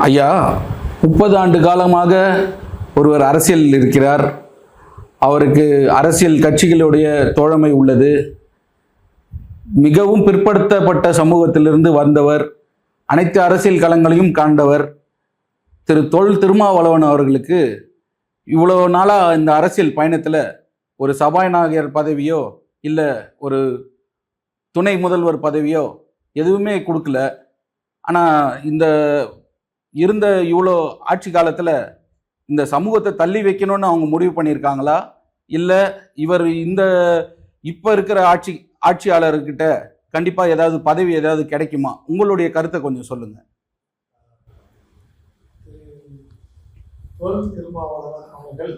ஐயா, 30 ஆண்டு காலமாக ஒருவர் அரசியலில் இருக்கிறார். அவருக்கு அரசியல் கட்சிகளுடைய தோழமை உள்ளது. மிகவும் பிற்படுத்தப்பட்ட சமூகத்திலிருந்து வந்தவர், அனைத்து அரசியல் களங்களையும் காண்டவர் திரு தொல் திருமாவளவன் அவர்களுக்கு இவ்வளோ நாளாக இந்த அரசியல் பயணத்தில் ஒரு சபாநாயகர் பதவியோ இல்லை ஒரு துணை முதல்வர் பதவியோ எதுவுமே கொடுக்கல. ஆனால் இந்த இருந்த இவ்வளோ ஆட்சி காலத்தில் இந்த சமூகத்தை தள்ளி வைக்கணும்னு அவங்க முடிவு பண்ணியிருக்காங்களா, இல்லை இவர் இப்போ இருக்கிற ஆட்சியாளர்கிட்ட கண்டிப்பாக ஏதாவது பதவி ஏதாவது கிடைக்குமா? உங்களுடைய கருத்தை கொஞ்சம் சொல்லுங்க. தொல் திருமாவளவன் அவர்கள்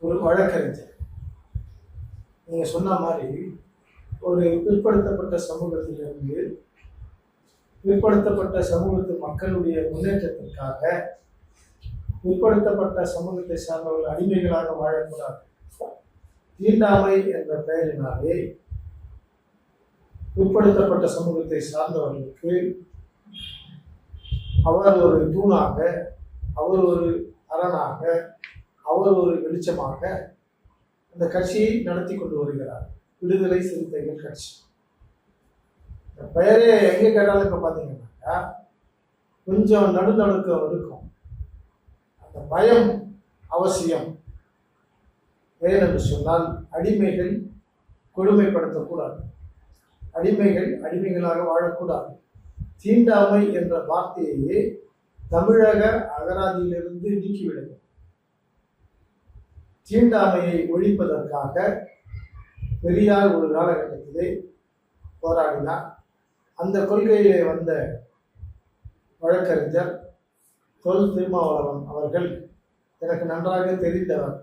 ஒரு வழக்கறிஞர். நீங்கள் சொன்ன மாதிரி ஒரு பிற்படுத்தப்பட்ட சமூகத்திலிருந்து பிற்படுத்தப்பட்ட சமூகத்து மக்களுடைய முன்னேற்றத்திற்காக பிற்படுத்தப்பட்ட சமூகத்தை சார்ந்தவர்கள் அடிமைகளாக வாழக்கூடாது, தீண்டாமை என்ற பெயரினாலே பிற்படுத்தப்பட்ட சமூகத்தை சார்ந்தவர்களுக்கு அவர் ஒரு தூணாக, அவர் ஒரு அரணாக, அவர் ஒரு வெளிச்சமாக அந்த கட்சியை நடத்தி கொண்டு வருகிறார். விடுதலை சிறுத்தைகள் கட்சி. இந்த பெயரே எங்கே கேட்டாலும் இப்போ பார்த்தீங்கன்னாக்கா கொஞ்சம் நடுநடுக்கம் இருக்கும். அந்த பயம் அவசியம். ஏனென்று சொன்னால் அடிமைகள் கொடுமைப்படுத்தக்கூடாது, அடிமைகள் அடிமைகளாக வாழக்கூடாது. தீண்டாமை என்ற வார்த்தையே தமிழக அகராதியிலிருந்து நீக்கிவிடும். தீண்டாமையை ஒழிப்பதற்காக பெரியார் ஒரு காலகட்டத்திலே போராடினார். அந்த கொள்கையிலே வந்த வழக்கறிஞர் தொல் திருமாவளவன் அவர்கள் எனக்கு நன்றாக தெரிந்தவர்.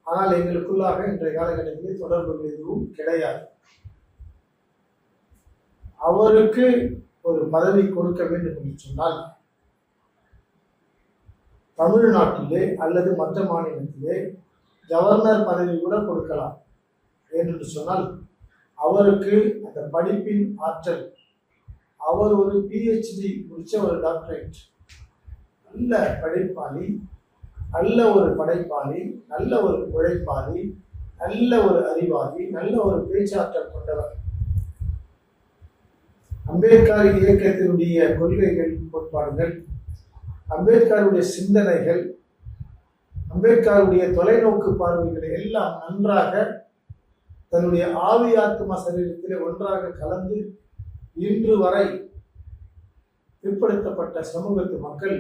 ஆனால் எங்களுக்குள்ளாக இன்றைய காலகட்டத்திலே தொடர்புகள் எதுவும் கிடையாது. அவருக்கு ஒரு பதவி கொடுக்க வேண்டும் என்று சொன்னால் தமிழ்நாட்டிலே அல்லது மற்ற மாநிலத்திலே கவர்னர் பதவி கூட கொடுக்கலாம். ஏனென்று சொன்னால் அவருக்கு அந்த படிப்பின் ஆற்றல், அவர் ஒரு PhD முடிச்ச ஒரு டாக்டரேட், நல்ல படிப்பாளி, நல்ல ஒரு படைப்பாளி, நல்ல ஒரு உழைப்பாளி, நல்ல ஒரு அறிவாளி, நல்ல ஒரு பேச்சாற்றல் கொண்டவர். அம்பேத்கர் இயக்கத்தினுடைய கொள்கைகள், கோட்பாடுகள், அம்பேத்கருடைய சிந்தனைகள், அம்பேத்கருடைய தொலைநோக்கு பார்வைகளை எல்லாம் நன்றாக தன்னுடைய ஆவி ஆத்மா சரீரத்திலே ஒன்றாக கலந்து இன்று வரை பிற்படுத்தப்பட்ட சமூகத்து மக்கள்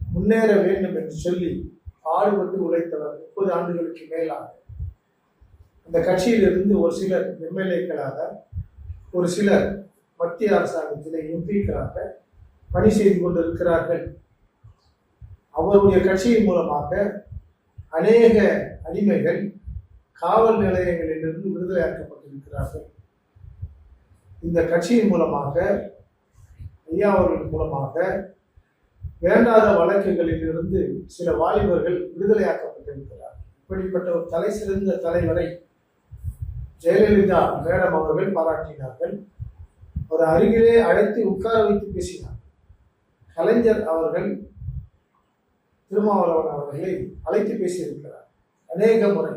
முன்னேற வேண்டும் என்று சொல்லி பாடுபட்டு உழைத்தவர். 30 ஆண்டுகளுக்கு மேலாக அந்த கட்சியிலிருந்து ஒரு சிலர் MLA-க்களாக, ஒரு சிலர் மத்திய அரசாங்கத்திலே MP-க்களாக பணி செய்து கொண்டிருக்கிறார்கள். அவருடைய கட்சியின் மூலமாக அநேக அடிமைகள் காவல் நிலையங்களிலிருந்து விடுதலையாக்கப்பட்டிருக்கிறார்கள். இந்த கட்சியின் மூலமாக, ஐயா அவர்கள் மூலமாக வேண்டாத வழக்குகளில் இருந்து சில வாலிபர்கள் விடுதலையாக்கப்பட்டிருக்கிறார்கள். இப்படிப்பட்ட ஒரு தலை சிறந்த தலைவரை ஜெயலலிதா மேடம் அவர்கள் பாராட்டினார்கள். ஒரு அருகிலே அழைத்து உட்கார வைத்து பேசினார். கலைஞர் அவர்கள் திருமாவளவன் அவர்களை அழைத்து பேசியிருக்கிறார் அநேக முறை.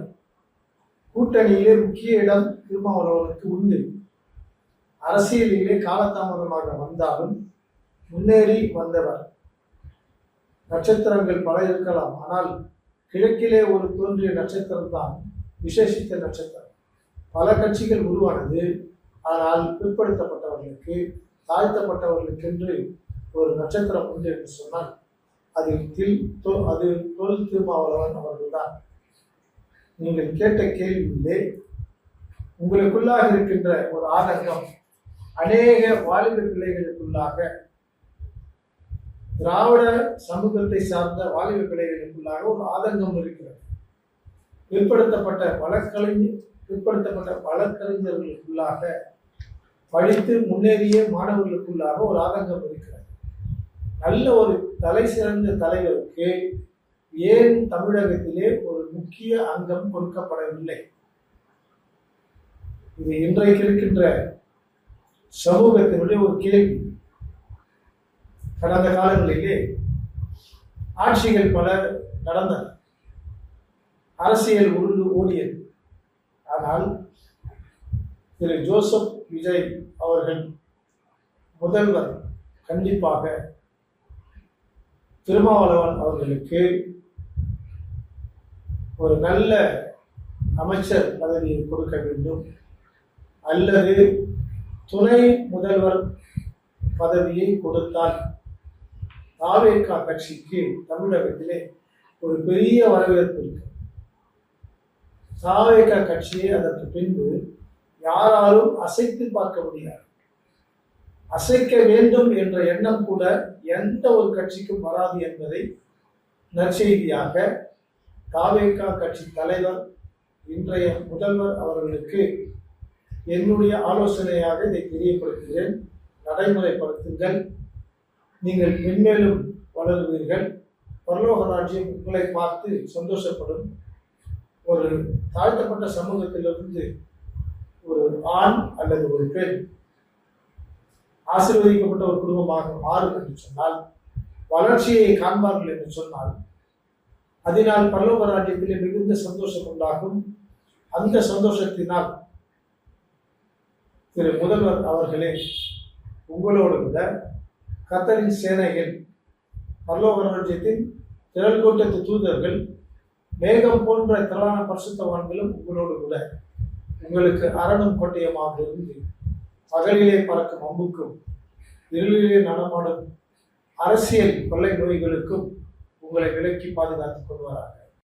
கூட்டணியிலே முக்கிய இடம் திருமாவளவனுக்கு உண்டு. அரசியலிலே காலதாமதமாக வந்தாலும் முன்னேறி வந்தவர். நட்சத்திரங்கள் பல இருக்கலாம், ஆனால் கிழக்கிலே ஒரு தோன்றிய நட்சத்திரம் தான் விசேஷித்த நட்சத்திரம். பல கட்சிகள் உருவானது, ஆனால் பிற்படுத்தப்பட்டவர்களுக்கு, தாழ்த்தப்பட்டவர்களுக்கென்று ஒரு நட்சத்திரம் உண்டு என்று சொன்னால் அது தொல் திருமாவளவன் அவர்கள்தான். நீங்கள் கேட்ட கேள்வியிலே உங்களுக்குள்ளாக இருக்கின்ற ஒரு ஆதங்கம், அநேக வாலிப பிள்ளைகளுக்குள்ளாக, திராவிட சமூகத்தை சார்ந்த வாலிப பிள்ளைகளுக்குள்ளாக ஒரு ஆதங்கம் இருக்கிறது. பிற்படுத்தப்பட்ட வழக்கறிஞர்களுக்குள்ளாக, படித்து முன்னேறிய மாணவர்களுக்குள்ளாக ஒரு ஆதங்கம் இருக்கிறது. நல்ல ஒரு தலை சிறந்த தலைவருக்கு ஏன் தமிழகத்திலே ஒரு முக்கிய அங்கம் கொடுக்கப்படவில்லை? இது இன்றைக்கு இருக்கின்ற சமூகத்தினுடைய ஒரு கேள்வி. கடந்த காலங்களிலே ஆட்சிகள் பல நடந்தன, அரசியல் உருண்டு ஓடியது. ஆனால் திரு ஜோசப் விஜய் அவர்கள் முதல்வர் கண்டிப்பாக திருமாவளவன் அவர்களுக்கு ஒரு நல்ல அமைச்சர் பதவியை கொடுக்க வேண்டும், அல்லது துணை முதல்வர் பதவியை கொடுத்தால் தாவேகா கட்சிக்கு தமிழகத்திலே ஒரு பெரிய வரவேற்பு இருக்கு. தாவேகா கட்சியை அதற்கு பின்பு யாராலும் அசைத்து பார்க்க முடியாது. அசைக்க வேண்டும் என்ற எண்ணம் கூட எந்த ஒரு கட்சிக்கும் வராது என்பதை நற்செய்தியாக தாவேகா கட்சி தலைவர் இன்றைய முதல்வர் அவர்களுக்கு என்னுடைய ஆலோசனையாக இதை தெரியப்படுத்துகிறேன். நடைமுறைப்படுத்துங்கள். நீங்கள் மென்மேலும் வளருவீர்கள். பரலோக ராஜ்யம் உங்களை பார்த்து சந்தோஷப்படும். ஒரு தாழ்த்தப்பட்ட சமூகத்திலிருந்து ஒரு ஆண் அல்லது ஒரு பெண் ஆசீர்வதிக்கப்பட்ட ஒரு குடும்பமாக மாறும் என்று சொன்னால், வளர்ச்சியை காண்பார்கள் என்று சொன்னால், அதனால் பரலோக ராஜ்யத்திலே மிகுந்த சந்தோஷம் உண்டாகும். அந்த சந்தோஷத்தினால் திரு முதல்வர் அவர்களே, உங்களோடு கூட கர்த்தரின் சேனைகள், பரலோக ராஜ்யத்தின் திரள் கூட்டத்து தூதர்கள், மேகம் போன்ற திரளான பரிசுத்தவான்களும் உங்களோடு கூட உங்களுக்கு அரணும் கோட்டையமாக இருந்து பகலிலே பறக்கும் அம்புக்கும் இருளிலே நடமாடும் அரசியல் கொள்ளை நோய்களுக்கும் உங்களை விலக்கி பாதுகாத்துக் கொள்வார்கள்.